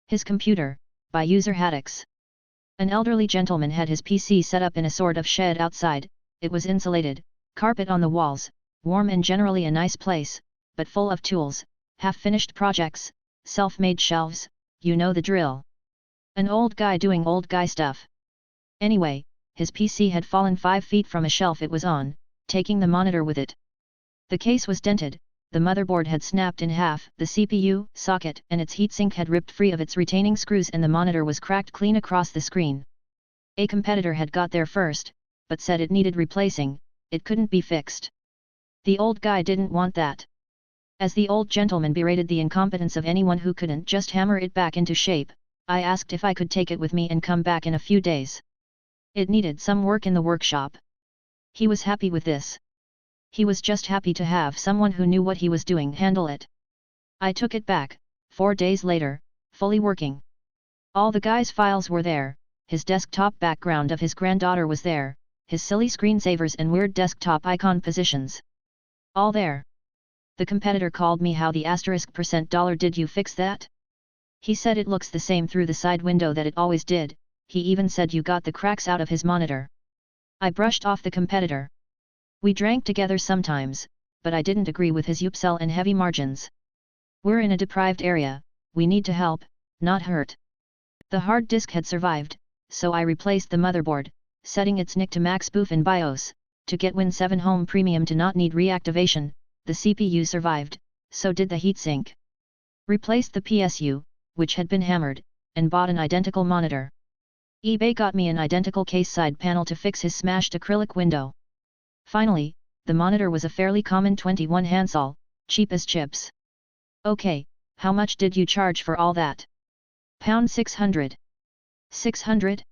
His computer, by user Haddix. An elderly gentleman had his PC set up in a sort of shed outside. It was insulated, carpet on the walls, warm and generally a nice place, but full of tools, half-finished projects, self-made shelves, you know the drill. An old guy doing old guy stuff. Anyway, his PC had fallen 5 feet from a shelf it was on, taking the monitor with it. The case was dented, the motherboard had snapped in half, the CPU, socket and its heatsink had ripped free of its retaining screws and the monitor was cracked clean across the screen. A competitor had got there first, but said it needed replacing, it couldn't be fixed. The old guy didn't want that. As the old gentleman berated the incompetence of anyone who couldn't just hammer it back into shape, I asked if I could take it with me and come back in a few days. It needed some work in the workshop. He was happy with this. He was just happy to have someone who knew what he was doing handle it. I took it back, 4 days later, fully working. All the guy's files were there, his desktop background of his granddaughter was there, his silly screensavers and weird desktop icon positions. All there. The competitor called me how the $% did you fix that? He said it looks the same through the side window that it always did, he even said you got the cracks out of his monitor. I brushed off the competitor. We drank together sometimes, but I didn't agree with his upsell and heavy margins. We're in a deprived area, we need to help, not hurt. The hard disk had survived, so I replaced the motherboard, setting its NIC to max boof in BIOS, to get Win 7 Home Premium to not need reactivation. The CPU survived, so did the heatsink. Replaced the PSU, which had been hammered, and bought an identical monitor. eBay got me an identical case side panel to fix his smashed acrylic window. Finally, the monitor was a fairly common 21 Hansol, cheap as chips. Okay, how much did you charge for all that? £600. 600?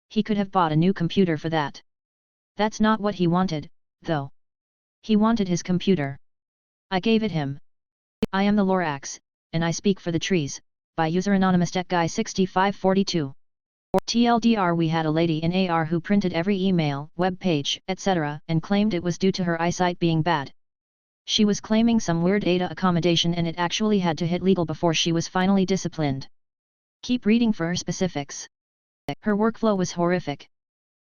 He could have bought a new computer for that. That's not what he wanted, though. He wanted his computer. I gave it him. I am the Lorax, and I speak for the trees, by user anonymous techguy6542. TLDR, we had a lady in AR who printed every email, web page, etc. and claimed it was due to her eyesight being bad. She was claiming some weird ADA accommodation and it actually had to hit legal before she was finally disciplined. Keep reading for specifics. Her workflow was horrific.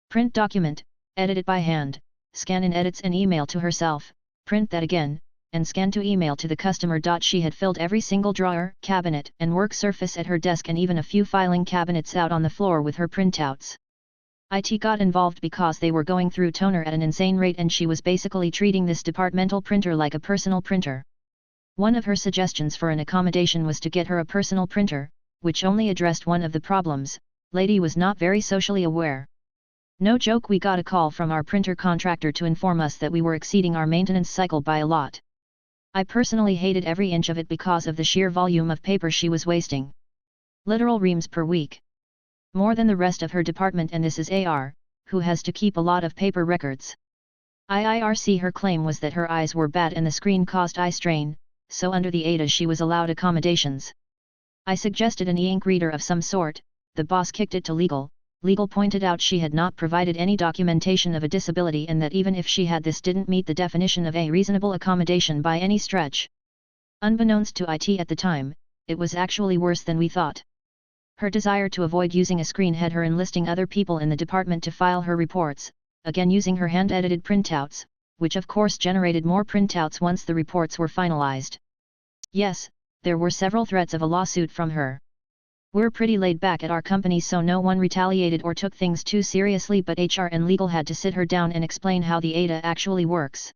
Print document, edit it by hand, scan in edits and email to herself, print that again, and scan to email to the customer. She had filled every single drawer, cabinet, and work surface at her desk and even a few filing cabinets out on the floor with her printouts. IT got involved because they were going through toner at an insane rate and she was basically treating this departmental printer like a personal printer. One of her suggestions for an accommodation was to get her a personal printer, which only addressed one of the problems. Lady was not very socially aware. No joke, we got a call from our printer contractor to inform us that we were exceeding our maintenance cycle by a lot. I personally hated every inch of it because of the sheer volume of paper she was wasting. Literal reams per week. More than the rest of her department, and this is AR, who has to keep a lot of paper records. IIRC, her claim was that her eyes were bad and the screen caused eye strain, so under the ADA she was allowed accommodations. I suggested an e-ink reader of some sort, the boss kicked it to legal. Legal pointed out she had not provided any documentation of a disability and that even if she had, this didn't meet the definition of a reasonable accommodation by any stretch. Unbeknownst to IT at the time, it was actually worse than we thought. Her desire to avoid using a screen had her enlisting other people in the department to file her reports, again using her hand-edited printouts, which of course generated more printouts once the reports were finalized. Yes, there were several threats of a lawsuit from her. We're pretty laid back at our company, so no one retaliated or took things too seriously, but HR and legal had to sit her down and explain how the ADA actually works.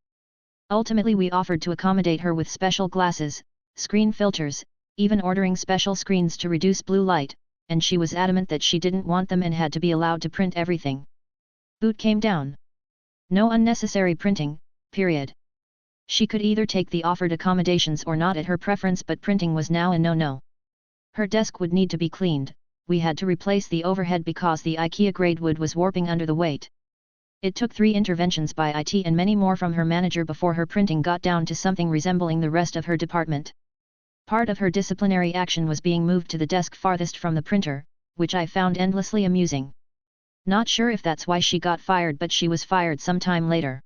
Ultimately we offered to accommodate her with special glasses, screen filters, even ordering special screens to reduce blue light, and she was adamant that she didn't want them and had to be allowed to print everything. Boot came down. No unnecessary printing, period. She could either take the offered accommodations or not at her preference, but printing was now a no-no. Her desk would need to be cleaned, we had to replace the overhead because the IKEA grade wood was warping under the weight. It took 3 interventions by IT and many more from her manager before her printing got down to something resembling the rest of her department. Part of her disciplinary action was being moved to the desk farthest from the printer, which I found endlessly amusing. Not sure if that's why she got fired, but she was fired sometime later.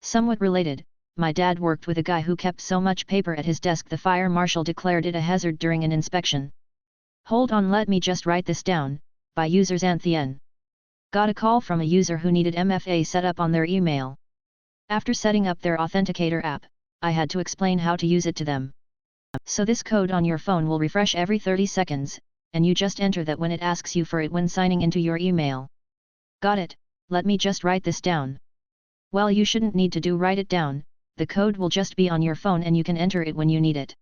Somewhat related, my dad worked with a guy who kept so much paper at his desk the fire marshal declared it a hazard during an inspection. Hold on, let me just write this down. By users Anthien. Got a call from a user who needed MFA set up on their email. After setting up their authenticator app, I had to explain how to use it to them. So this code on your phone will refresh every 30 seconds, and you just enter that when it asks you for it when signing into your email. Got it, let me just write this down. Well, you shouldn't need to write it down, the code will just be on your phone and you can enter it when you need it.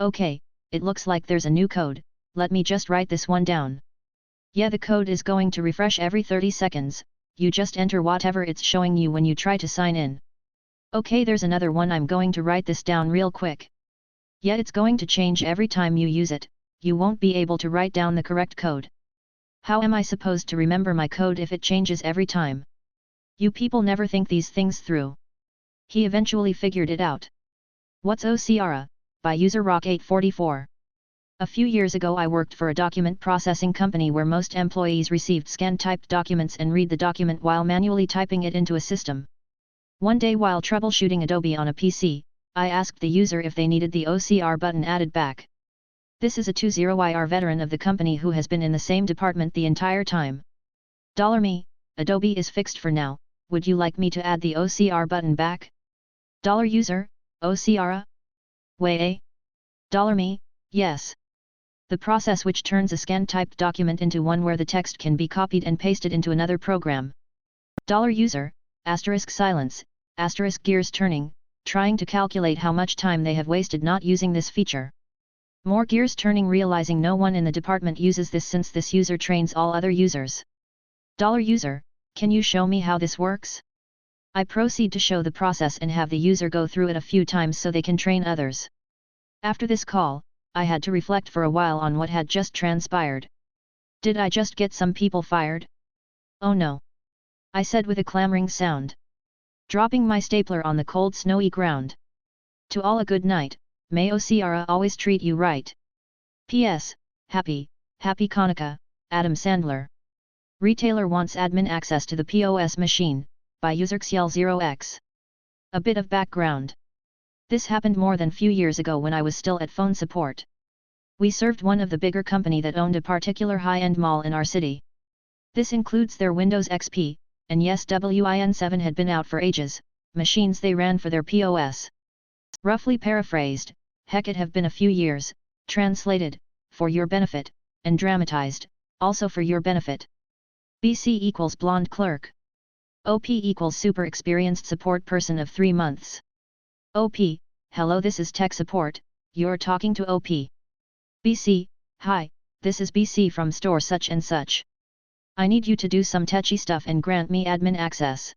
Okay, it looks like there's a new code, let me just write this one down. Yeah, the code is going to refresh every 30 seconds, you just enter whatever it's showing you when you try to sign in. Okay, there's another one, I'm going to write this down real quick. Yeah, it's going to change every time you use it, you won't be able to write down the correct code. How am I supposed to remember my code if it changes every time? You people never think these things through. He eventually figured it out. What's OCR? By user Rock844. A few years ago I worked for a document processing company where most employees received scanned typed documents and read the document while manually typing it into a system. One day while troubleshooting Adobe on a PC, I asked the user if they needed the OCR button added back. This is a 20YR veteran of the company who has been in the same department the entire time. $Me, Adobe is fixed for now, would you like me to add the OCR button back? $User, OCR? Way? $Me, yes. The process which turns a scanned typed document into one where the text can be copied and pasted into another program. $User, silence, gears turning, trying to calculate how much time they have wasted not using this feature. More gears turning, realizing no one in the department uses this since this user trains all other users. $User, can you show me how this works? I proceed to show the process and have the user go through it a few times so they can train others. After this call, I had to reflect for a while on what had just transpired. Did I just get some people fired? Oh no! I said with a clamoring sound, dropping my stapler on the cold snowy ground. To all a good night, may OCR always treat you right. P.S. Happy Hanukkah, Adam Sandler. Retailer wants admin access to the POS machine, by user XL0X. A bit of background. This happened more than few years ago when I was still at phone support. We served one of the bigger company that owned a particular high-end mall in our city. This includes their Windows XP, and yes, Win7 had been out for ages, machines they ran for their POS. Roughly paraphrased, heck it have been a few years, translated, for your benefit, and dramatized, also for your benefit. BC equals blonde clerk. OP equals super experienced support person of 3 months. OP, hello, this is tech support, you're talking to OP. BC, hi, this is BC from store such and such. I need you to do some techy stuff and grant me admin access.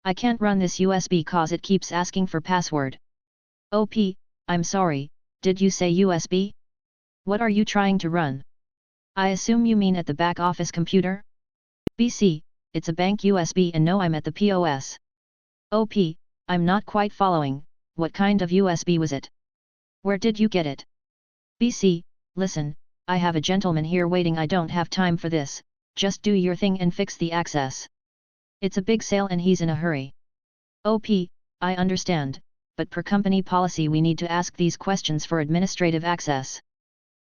I can't run this USB cause it keeps asking for password. OP, I'm sorry, did you say USB? What are you trying to run? I assume you mean at the back office computer? BC, it's a bank USB and no, I'm at the POS. OP, I'm not quite following, what kind of USB was it? Where did you get it? BC, listen, I have a gentleman here waiting, I don't have time for this, just do your thing and fix the access. It's a big sale and he's in a hurry. OP, I understand, but per company policy we need to ask these questions for administrative access.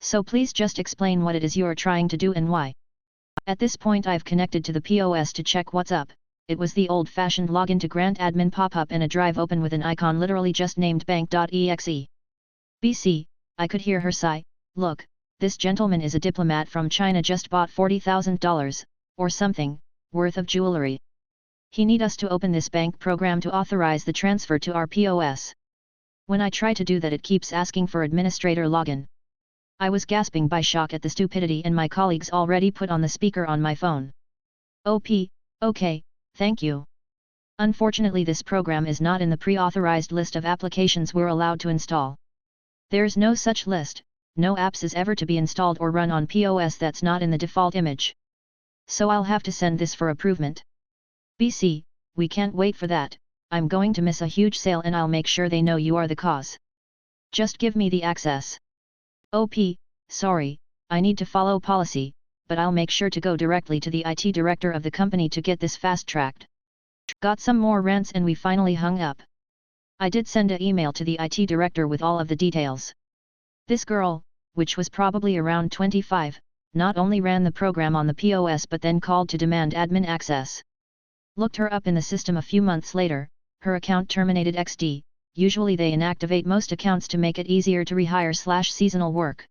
So please just explain what it is you're trying to do and why. At this point I've connected to the POS to check what's up. It was the old-fashioned login to grant admin pop-up and a drive open with an icon literally just named bank.exe. BC, I could hear her sigh, look, this gentleman is a diplomat from China, just bought $40,000, or something, worth of jewelry. He need us to open this bank program to authorize the transfer to our POS. When I try to do that it keeps asking for administrator login. I was gasping by shock at the stupidity and my colleagues already put on the speaker on my phone. OP, okay, thank you. Unfortunately this program is not in the pre-authorized list of applications we're allowed to install. There's no such list, no apps is ever to be installed or run on POS that's not in the default image. So I'll have to send this for approval. BC, we can't wait for that, I'm going to miss a huge sale and I'll make sure they know you are the cause. Just give me the access. OP, sorry, I need to follow policy, but I'll make sure to go directly to the IT director of the company to get this fast-tracked. Got some more rants and we finally hung up. I did send an email to the IT director with all of the details. This girl, which was probably around 25, not only ran the program on the POS but then called to demand admin access. Looked her up in the system a few months later, her account terminated XD. Usually they inactivate most accounts to make it easier to rehire/seasonal work.